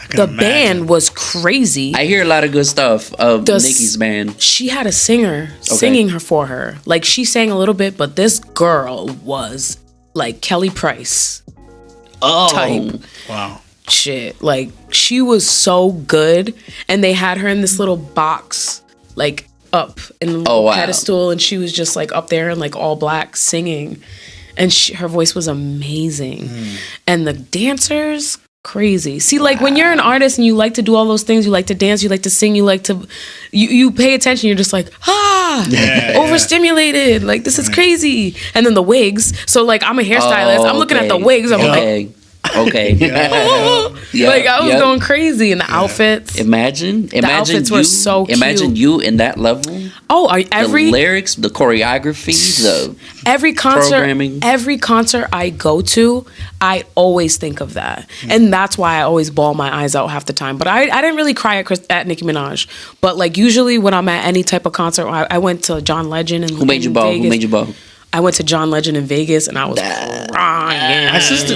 The imagine. band was crazy. I hear a lot of good stuff of Nicki's band. She had a singer singing her for her. Like she sang a little bit, but this girl was like Kelly Price type Wow. shit. Like she was so good, and they had her in this little box, like up in the pedestal, and she was just like up there in like all black singing, and her voice was amazing, and the dancers. Crazy. See, like when you're an artist and you like to do all those things, you like to dance, you like to sing, you like to, you pay attention. You're just like, overstimulated. Like this is crazy. And then the wigs. So like I'm a hairstylist. I'm looking at the wigs. I'm like, okay. like I was going crazy in the outfits. Imagine outfits you, were so cute. Imagine you in that level. Oh, The lyrics, the choreography, every concert, programming. every concert I go to, I always think of that, and that's why I always bawl my eyes out half the time. But I didn't really cry at Nicki Minaj. But like usually when I'm at any type of concert, I went to John Legend and Who made you bawl? Vegas. Who made you bawl? I went to John Legend in Vegas and I was crying.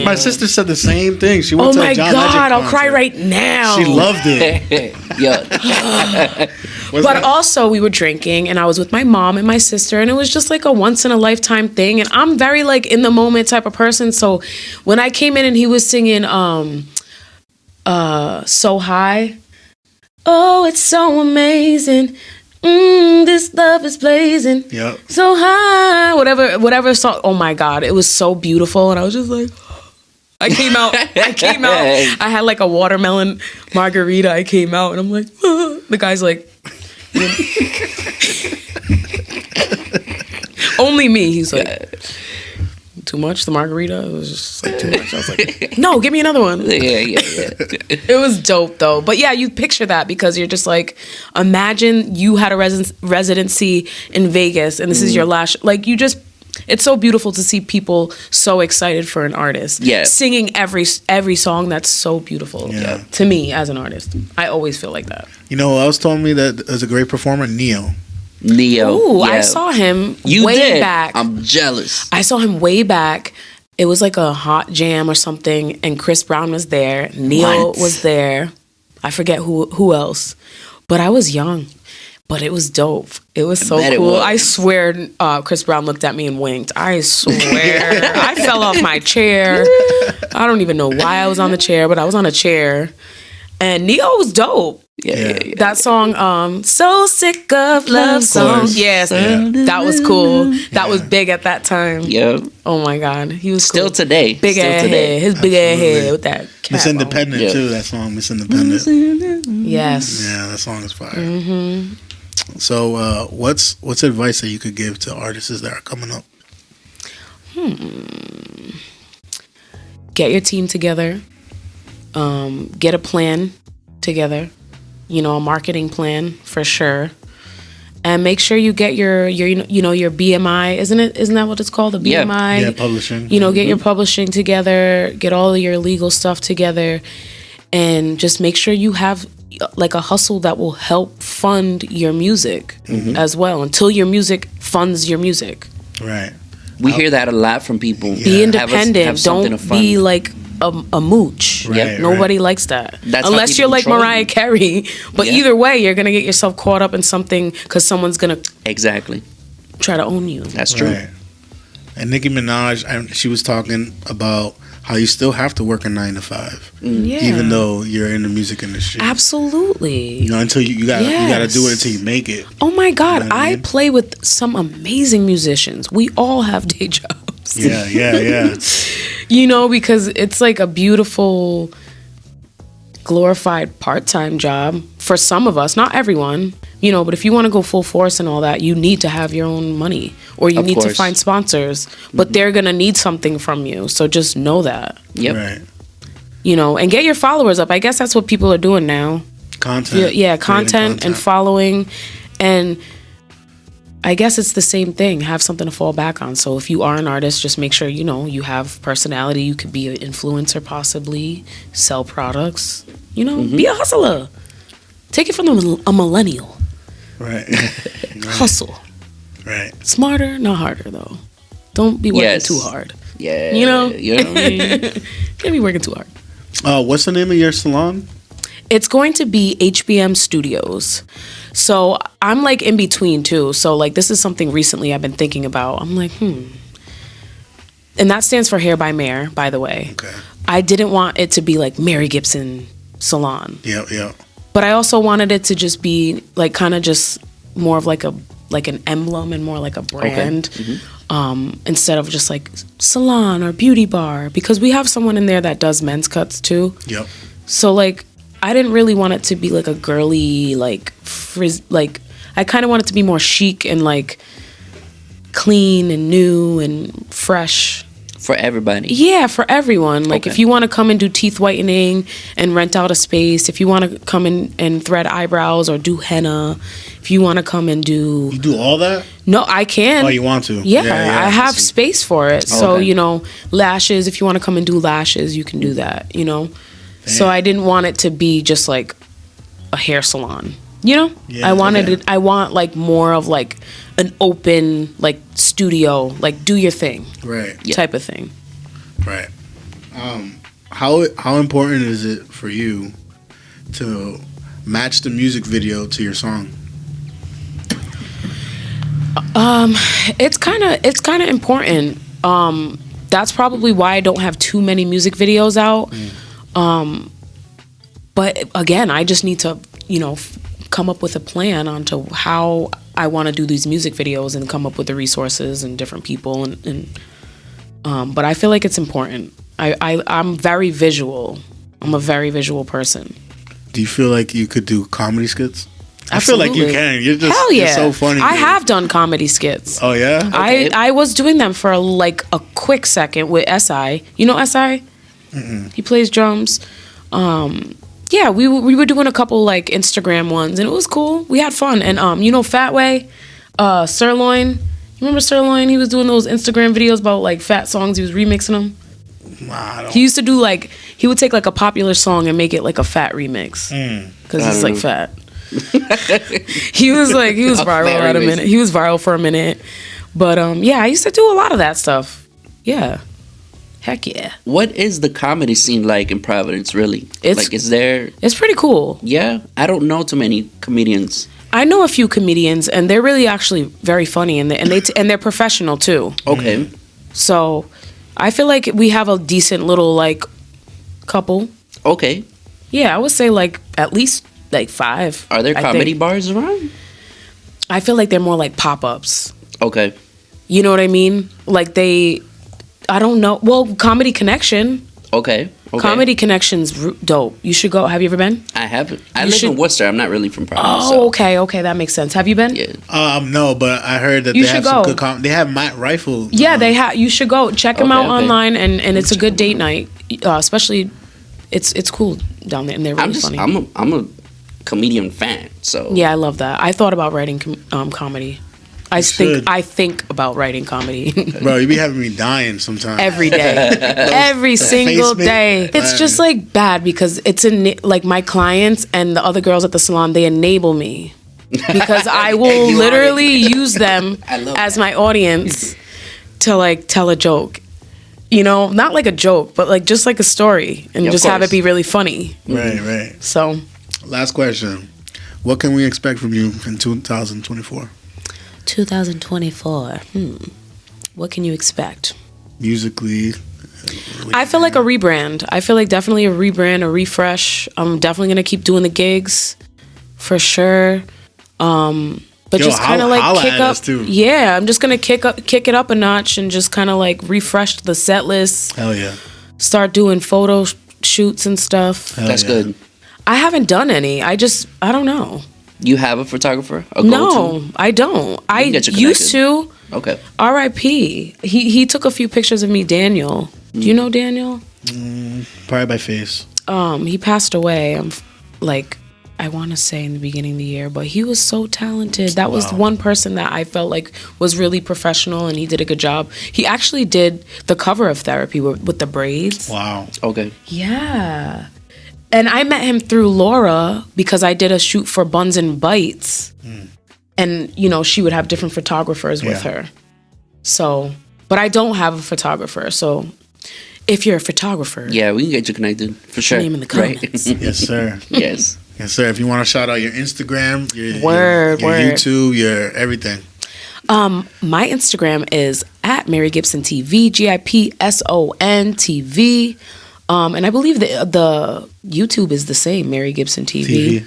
My sister said the same thing. She went Oh to my a John God, Legend I'll cry concert. right now. She loved it. Yeah. But also we were drinking and I was with my mom and my sister and it was just like a once in a lifetime thing. And I'm very like in the moment type of person. So when I came in and he was singing So High. Oh, it's so amazing. This love is blazing. Yep. So high. Whatever song. Oh my God. It was so beautiful. And I was just like, I came out. I had like a watermelon margarita. I came out and I'm like, the guy's like, only me. He's like, too much, the margarita? It was just like too much. I was like, no, give me another one. Yeah. It was dope though. But yeah, you picture that because you're just like, imagine you had a residency in Vegas and this is your last, like you just, it's so beautiful to see people so excited for an artist. Yeah. Singing every song. That's so beautiful. Yeah. To me as an artist. I always feel like that. You know who else told me that is a great performer? Neo. Ooh, Yeah. I saw him You way did. back. I'm jealous. I saw him way back. It was like a hot jam or something, and Chris Brown was there. Neil What? was there. I forget who else, but I was young. But it was dope. It was so bet it cool. was. I swear, Chris Brown looked at me and winked. I swear, I fell off my chair. I don't even know why I was on the chair, but I was on a chair. And Neo was dope. Yeah. That song, So Sick of Love Songs. Yes, that was cool. That was big at that time. Yeah. Oh my God, he was Still cool. today. Big Still ass today. head, his big ass Absolutely. head with that cap Miss on. Independent Yeah. too. That song, Miss Independent. Yes. Yeah, that song is fire. So, what's advice that you could give to artists that are coming up? Get your team together. Get a plan. together. You know, a marketing plan for sure. And make sure you get your your BMI, isn't that what it's called? The BMI. Yeah, publishing. You know, get your publishing together, get all of your legal stuff together, and just make sure you have like a hustle that will help fund your music as well until your music funds your music. Right. We hear that a lot from people. Be independent. Have something Don't to fund. be like a mooch. Right, Nobody likes that. That's how unless you're people like control Mariah you. Carey. But Yeah. either way, you're gonna get yourself caught up in something because someone's gonna Exactly. try to own you. That's true. Right. And Nicki Minaj, she was talking about how you still have to work a 9 to 5, Yeah. even though you're in the music industry. Absolutely. You know, until you gotta Yes. do it until you make it. Oh my God, You know what I I mean? play with some amazing musicians. We all have day jobs. Yeah. You know, because it's like a beautiful, glorified part-time job for some of us, not everyone. You know, but if you want to go full force and all that, you need to have your own money or you Of need to course. find sponsors. But they're going to need something from you. So just know that, Yep. Right. you know, and get your followers up. I guess that's what people are doing now. Content. Yeah, Creating content and following. And I guess it's the same thing. Have something to fall back on. So if you are an artist, just make sure, you know, you have personality. You could be an influencer possibly, sell products, you know, be a hustler. Take it from a millennial. Right. Hustle. Right. Smarter, not harder though. Don't be working Yes. too hard. Yeah. You know? You know what I mean? Can't be working too hard. What's the name of your salon? It's going to be HBM Studios. So I'm like in between too. So like this is something recently I've been thinking about. I'm like, And that stands for Hair by Mare, by the way. Okay. I didn't want it to be like Mary Gipson Salon. Yeah. But I also wanted it to just be like kind of just more of like an emblem and more like a brand. Instead of just like salon or beauty bar. Because we have someone in there that does men's cuts too. Yep. So like I didn't really want it to be like a girly like like I kind of want it to be more chic and like clean and new and fresh. For everybody. Yeah, for everyone. Like Okay. if you want to come and do teeth whitening and rent out a space, if you want to come in and thread eyebrows or do henna, if you want to come and do You do all that? No, I can. Oh, you want to? Yeah, I have space for it. So, Okay. you know, lashes, if you want to come and do lashes, you can do that, you know? So I didn't want it to be just like a hair salon, you know? Yeah, I wanted yeah. it, I want like more of like an open like studio, like do your thing Right. type of thing. Right. How important is it for you to match the music video to your song? It's kind of important. That's probably why I don't have too many music videos out. But again, I just need to, you know, come up with a plan onto how I want to do these music videos and come up with the resources and different people but I feel like it's important. I'm very visual. I'm a very visual person. Do you feel like you could do comedy skits? I feel like you Absolutely. can. You're just Hell yeah. you're so funny. I dude. have done comedy skits. Oh yeah? Okay. I was doing them for like a quick second with SI. You know SI? He plays drums. Yeah, we were doing a couple like Instagram ones and it was cool. We had fun. And you know Fatway, Sirloin. You remember Sirloin? He was doing those Instagram videos about like fat songs. He was remixing them. Nah, I don't. He used to do like he would take like a popular song and make it like a fat remix because it's like fat. he was viral at a Hilarious. minute. He was viral for a minute, but yeah, I used to do a lot of that stuff. Yeah, heck yeah, What is the comedy scene like in Providence, really? It's- Like, is there... it's pretty cool. Yeah? I don't know too many comedians. I know a few comedians, and they're really actually very funny, and they're professional too. Okay. So I feel like we have a decent little like couple. Okay. Yeah, I would say like at least like 5. Are there I comedy think. bars around? I feel like they're more like pop-ups. Okay. You know what I mean? Like I don't know. Well, Comedy Connection. Okay. Comedy Connection's dope. You should go. Have you ever been? I haven't. I You live should- in Worcester. I'm not really from Providence. Oh, okay, that makes sense. Have you been? Yeah. No, but I heard that You they have should some go. good they have Matt Rifle. Yeah, they have. You should go check them Okay, out okay. online, and it's a good date night, especially it's cool down there, and they're really funny. I'm a comedian fan, so Yeah, I love that. I thought about writing comedy. I think about writing comedy Bro, you be having me dying sometimes. every day, every single day. It's just like bad because it's like my clients and the other girls at the salon, they enable me because I will literally use them as my audience to like tell a joke. You know, not like a joke, but like just like a story, and just have it be really funny. Right. So, last question: what can we expect from you in 2024? 2024. What can you expect? Musically, I feel like a rebrand. I feel like definitely a rebrand, a refresh. I'm definitely gonna keep doing the gigs, for sure. But just kind of like kick up. Yeah, I'm just gonna kick it up a notch and just kind of like refresh the set list. Hell yeah. Start doing photo shoots and stuff. That's good. I haven't done any. I don't know. You have a photographer? No, I don't. I used to. Okay. R.I.P. He took a few pictures of me, Daniel. Do you know Daniel? Probably by face. He passed away. I want to say in the beginning of the year, but he was so talented. That was one person that I felt like was really professional, and he did a good job. He actually did the cover of Therapy with the braids. Wow. Okay. Yeah. And I met him through Laura because I did a shoot for Buns and Bites. And, you know, she would have different photographers with her. So, but I don't have a photographer. So, if you're a photographer. Yeah, we can get you connected for sure. Name in the comments. Yes, sir. Yes. Yes, sir. If you want to shout out your Instagram, your Word. YouTube, your everything. My Instagram is at Mary Gipson TV, Gipson TV. And I believe the YouTube is the same, Mary Gipson TV.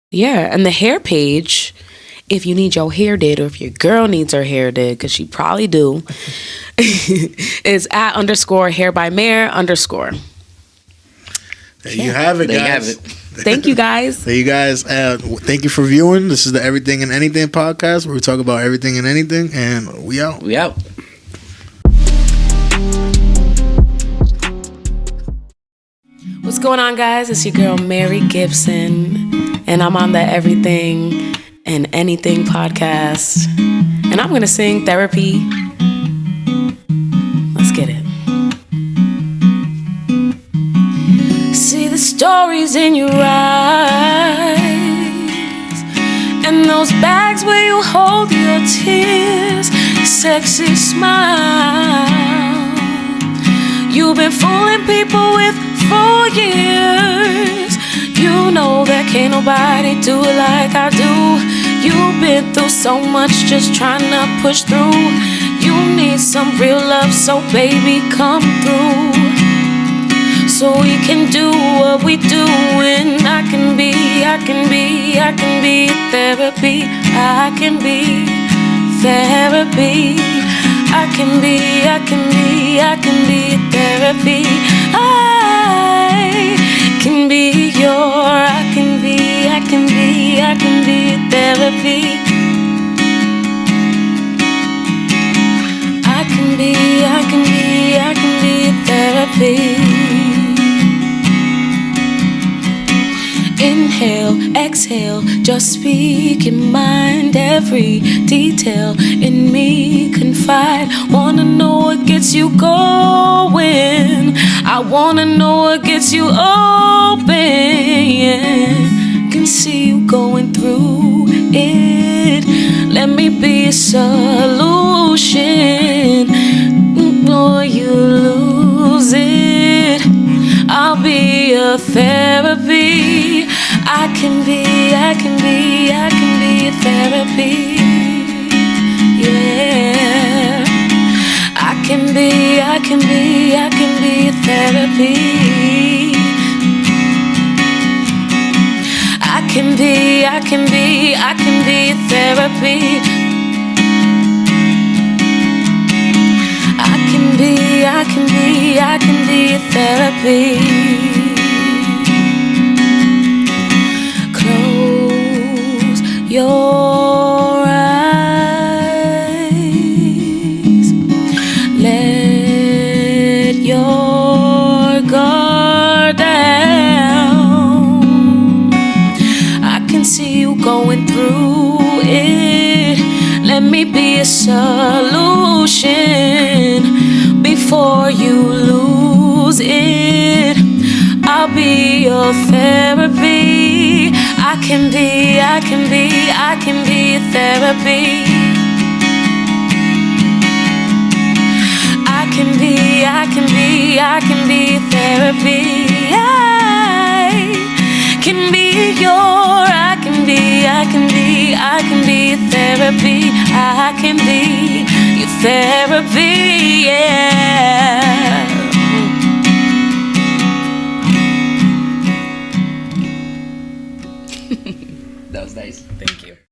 Yeah, and the hair page, if you need your hair did or if your girl needs her hair did, because she probably do, is at _hair by Mare _ There you have it, guys. Thank you, guys. There you guys. Thank you for viewing. This is the Everything and Anything podcast, where we talk about everything and anything, and we out. We out. What's going on, guys? It's your girl, Mary Gipson, and I'm on the Everything and Anything podcast. And I'm going to sing Therapy. Let's get it. See the stories in your eyes, and those bags where you hold your tears, sexy smile. You've been fooling people with for years. You know that can't nobody do it like I do. You've been through so much just trying to push through. You need some real love, so baby come through, so we can do what we do. And I can be therapy. I can be therapy. I can be therapy. I can be therapy. I can be therapy. I can be therapy. Inhale, exhale, just speak your mind. Every detail in me confide. Wanna know what gets you going. I wanna know what gets you open. Can see you going through it. Let me be a solution. Or you lose it. I'll be a therapy. I can be a therapy. Yeah. I can be a therapy. I can be a therapy. I can be a therapy. Close your eyes. Let your guard can be a therapy. I can be therapy. I can be therapy. I can be your therapy, yeah. That was nice. Thank you.